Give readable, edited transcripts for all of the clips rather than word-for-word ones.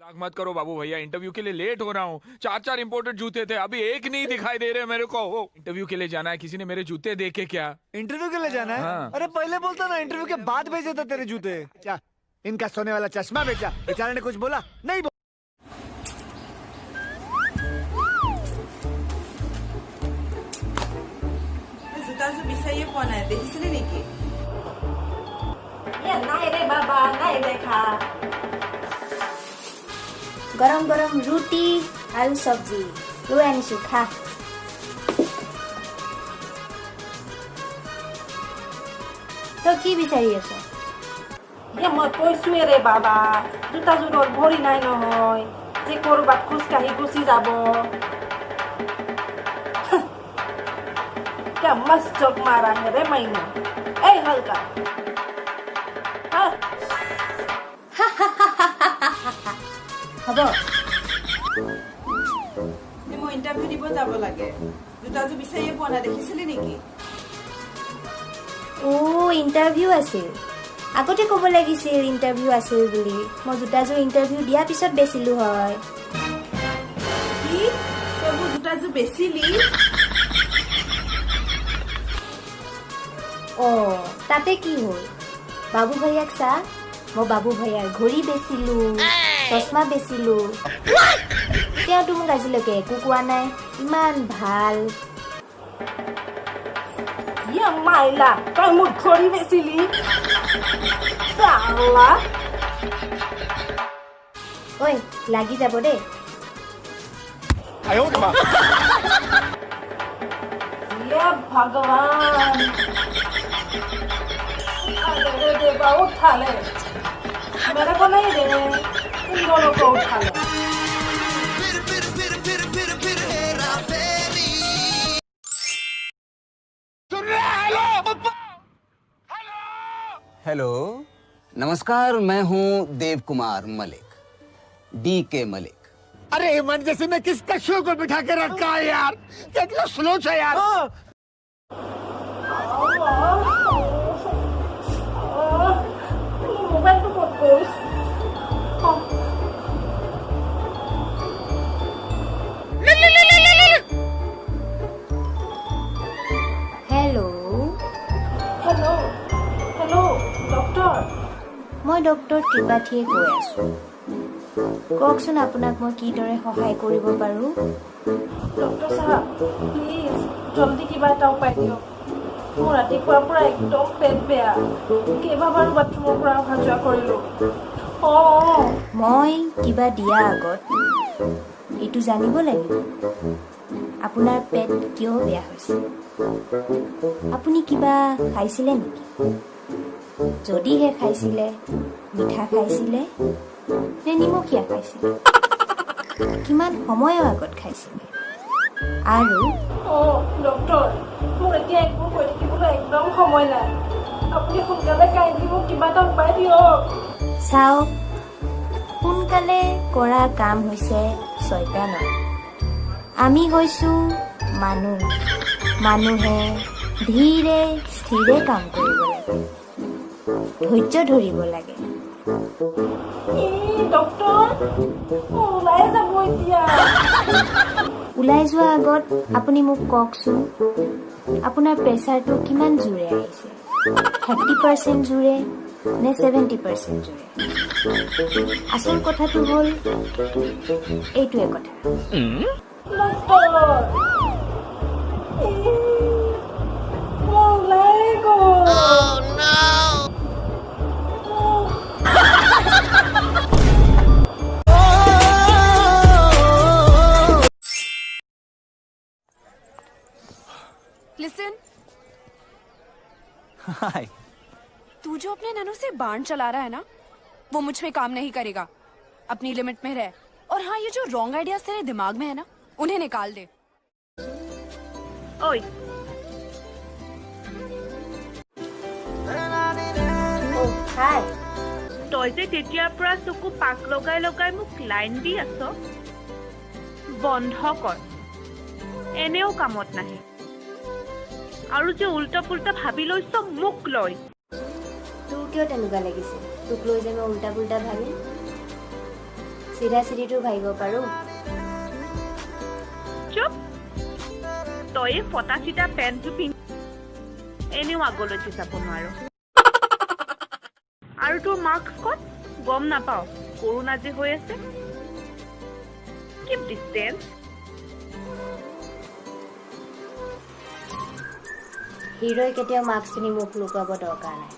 मत करो बाबू भैया, इंटरव्यू के लिए लेट हो रहा हूँ। 4 इंपोर्टेड जूते थे, अभी एक नहीं दिखाई दे रहे मेरे को। इंटरव्यू के लिए जाना है, किसी ने मेरे जूते देखे क्या? इंटरव्यू के लिए जाना है? हाँ। अरे पहले बोलता ना, इंटरव्यू के बाद भेजे थे तेरे जूते। क्या इनका सोने वाला चश्मा बेचा? बेचारे ने कुछ बोला नहीं? জোতাযোৰ বিচাৰিয়ে পোৱা নাই, দেখিছিলে নেকি? নাই ৰে বাবা, নাই দেখা। গৰম গৰম ৰুটি আলু সবজি লৈ আনিছো, খা। তো কি বিচাৰি আছ? মই কৈছোৱে ৰে বাবা, জোতাযোৰৰ ভৰি নাই নহয়, যে কৰবাত খোজকাঢ়ি গুচি যাব। क्या मस्त जोक मारा है रे मैना। ए हल्का হ'ব। মই ইন্টাৰভিউ দিব যাব লাগে, জোতাযোৰ বিচাৰিয়ে পোৱা নাই, দেখিছিলি নেকি? ইণ্টাৰভিউ আছিল? আগতে ক'ব লাগিছিল ইণ্টাৰভিউ আছিল বুলি। মই জোতাযোৰ ইণ্টাৰভিউ দিয়াৰ পিছত বেচিলো হয়। কি তই মোৰ জোতাযোৰ বেচিলি? তাতে কি হ'ল? বাবু ভৈয়াক চা, মই বাবু ভৈয়াৰ ঘড়ী বেচিলো, চশমা বেচিলো। তেওঁতো মোক আজিলৈকে একো কোৱা নাই, ইমান ভাল। মাইলা, তই মোৰ ঘড়ী বেচিলি? ঐ লাগি যাব দেই। भगवान देवा उठा ले, मेरे को नहीं दे, इन दोनों को उठा ले। हेलो नमस्कार, मैं हूँ देव कुमार मलिक, DK मलिक। अरे मन जैसे मैं किस कशुओं को बिठा के रखा है यार, कितना स्लो है यार। मोबाइल तो कट कर। हेलो हेलो हेलो डॉक्टर, মই ডক্টৰ ত্ৰিপাঠীয়ে কৈ আছো। কওকচোন আপোনাক মই কিদৰে সহায় কৰিব পাৰো? ডক্টৰ সাহেব প্লিজ জলদি কিবা এটা উপায় দিয়ক। মোৰ ৰাতিপুৱাৰ পৰা একদম পেট বেয়া, কেইবাবাৰো বাথৰুমৰ পৰা অহা যোৱা কৰিলো। মই কিবা দিয়া আগত এইটো জানিব লাগিব, আপোনাৰ পেট কিয় বেয়া হৈছে। আপুনি কিবা খাইছিলে নেকি? যদিহে খাইছিলে, মিঠা খাইছিলে নে নিমখীয়া খাইছিলে? কিমান সময়ৰ আগত খাইছিলে? আৰু ডক্টৰ, মোৰ এতিয়া একো কৈ থাকিবলৈ একদম সময় নাই, আপুনি সোনকালে কাইণ্ডলি মোক কিবা এটা উপায় দিয়ক। চাওক, সোনকালে কৰা কাম হৈছে শয়তানৰ। আমি হৈছো মানুহ, মানুহে ধীৰে স্থিৰে কাম কৰিব লাগে, ধৈৰ্য ধৰিব লাগে। ওলাই যোৱাৰ আগত আপুনি মোক কওকচোন, আপোনাৰ প্ৰেচাৰটো কিমান জোৰে আহিছে? 30% জোৰে নে 70% জোৰে? আচল কথাটো হ'ল এইটোৱে কথা। लिसन, हाय। तू जो अपने ननू से बाण चला रहा है ना, वो मुझ में काम नहीं करेगा। अपनी लिमिट में रह। और हाँ, ये जो रॉन्ग आइडियाज तेरे दिमाग में है ना, उन्हें निकाल दे। ओए হাই, তই যে তেতিয়াৰ পৰা চকু পাক লগাই লগাই মোক লাইন দি আছ, বন্ধ কৰ, এনেও কামত নাহে। আৰু যে উল্টা পুল্টা ভাবি লৈছ মোক লৈ। তোৰ কিয় তেনেকুৱা লাগিছে? তোক লৈ যে মই উল্টা পুল্টা ভাবিম? চিধা চিধিটো ভাবিব পাৰো চুপ তই ফটা চিটা পেণ্টটো পিন্ধি এনেও আগলৈ যাব নোৱাৰো আৰু তোৰ মাৰ্কছ ক'ত গম নাপাও কৰোণা যে হৈ আছে কিপ ডিষ্টেন্স হিৰোই কেতিয়াও মাস্ক পিন্ধি মুখ লুকুৱাব দৰকাৰ নাই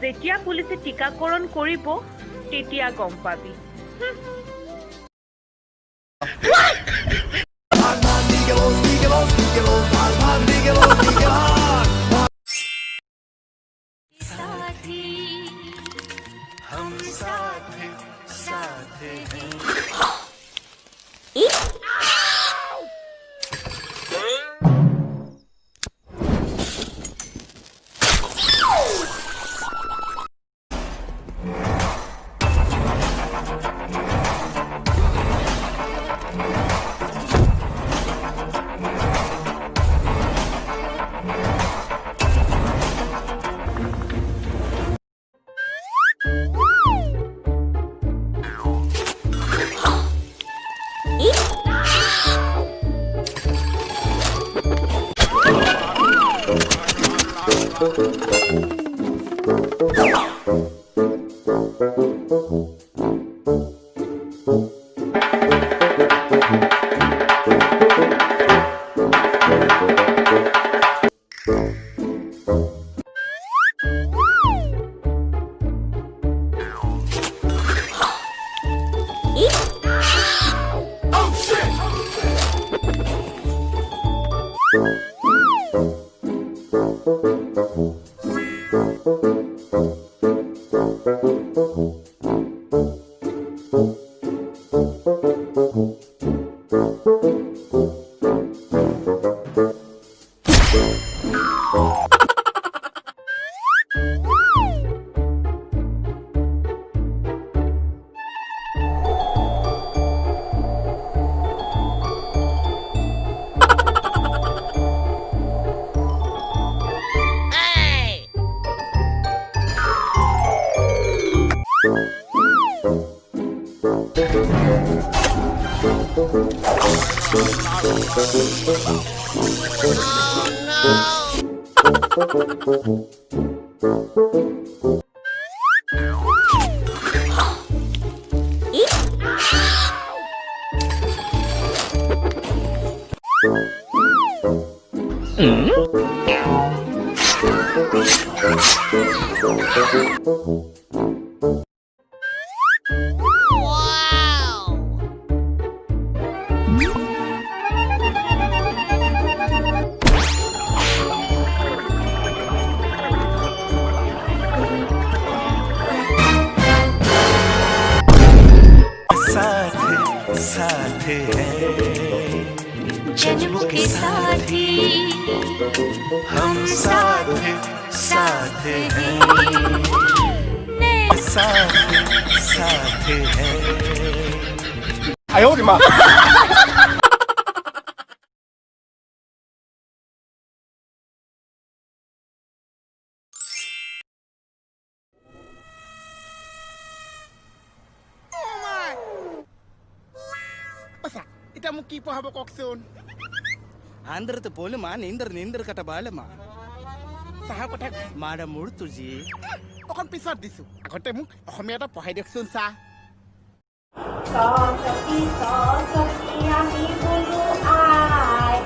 যেতিয়া পুলিচে টিকাকৰণ কৰিব তেতিয়া গম পাবি Ita mo kipo habo kokson. Andar to pole ma nindir kata bale ma. Saha kotha mara mur tuji. Okon pisot disu. Agote mu ohomia ta pohai deksun sa. Sosaki ami bulu ai.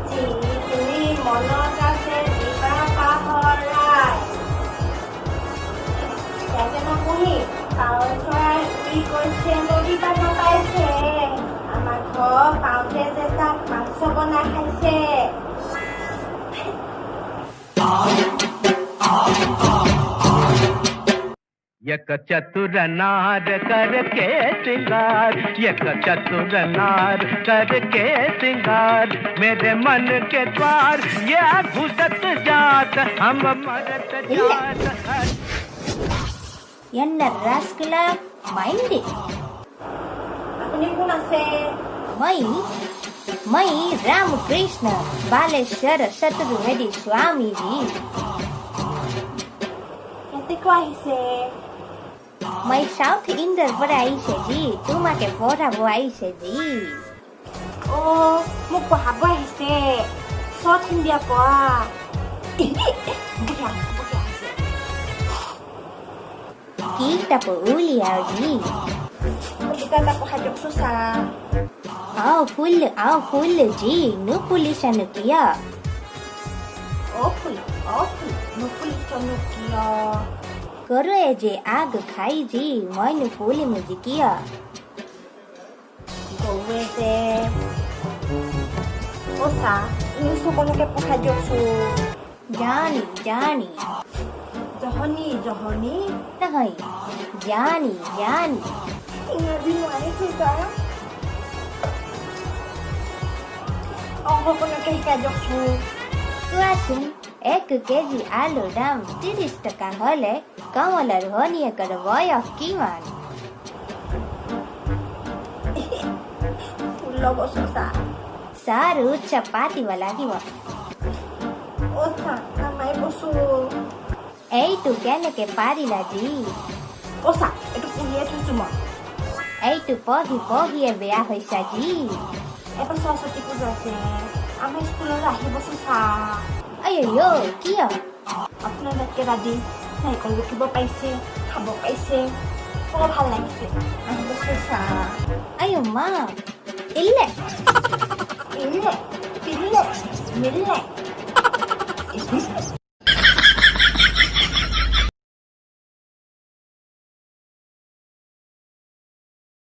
Jini monot ase diba pahorai. Jaje na puhi. Kau chorai ki koise nodi pa napaise. Amar ঘর পাউডে যেটা মাংস বনাই খাইছে एक चतुर नार करके श्रृंगार एक चतुर नार करके श्रृंगार मेरे मन के द्वार ये घुसत जात हम मरत जात এন্ন রাসকেলা মাইন্ডে আপনি কোন আছে मैं रामकृष्ण बालेश्वर चतुर्वेदी स्वामी जी কেতে কো আহিছে মই সাউথ ইন্ডিয়াৰ পৰা আহিছে জি তোমাকে পঢ়াব আহিছে জি অ' মোক পঢ়াব আহিছে সাউথ ইণ্ডিয়া পৰা কি তাপ উলিয়াও জি কিবা এটা পঢ়াই দিয়কচোন ছাৰ आओ फुल जी नु पुलिस किया ফুল নুপুলিছনো কিয় करो ए जे आग खाई जी मैंने फूल मुझे किया গৌৱে যে অ' ছাৰ ইংলিছ সকলোকে পঢ়াই দিয়কচোন जानी जानी জহনী नहीं जानी जानी ইংৰাজী নোৱাৰিছোঁ ছাৰ অংক সকলোকে শিকাই দিয়কচোন सुन 1 केजी आलू दाम 30 टका हले कमलर होनिए कर वयस किमान 16 বছৰ ছাৰ सारू चपाती वाला दिवा অ' ছাৰ নামাই বছো এইটো কেনেকে পাৰিলা জি অ' ছাৰ এইটো পঢ়িয়ে থৈছোঁ মই এইটো পঢ়িয়ে বেয়া হৈছা জি এবাৰ সৰস্বতী পূজা আছে আমাৰ স্কুললৈ আহিবচোন ছাৰ আয়ো কিয় আপোনালোকে দাদী নাৰিকল ৰুকিব পাইছে খাব পাইছে বৰ ভাল লাগিছে আহিবচোন ছাৰ আয়ো মা ইলে মিলে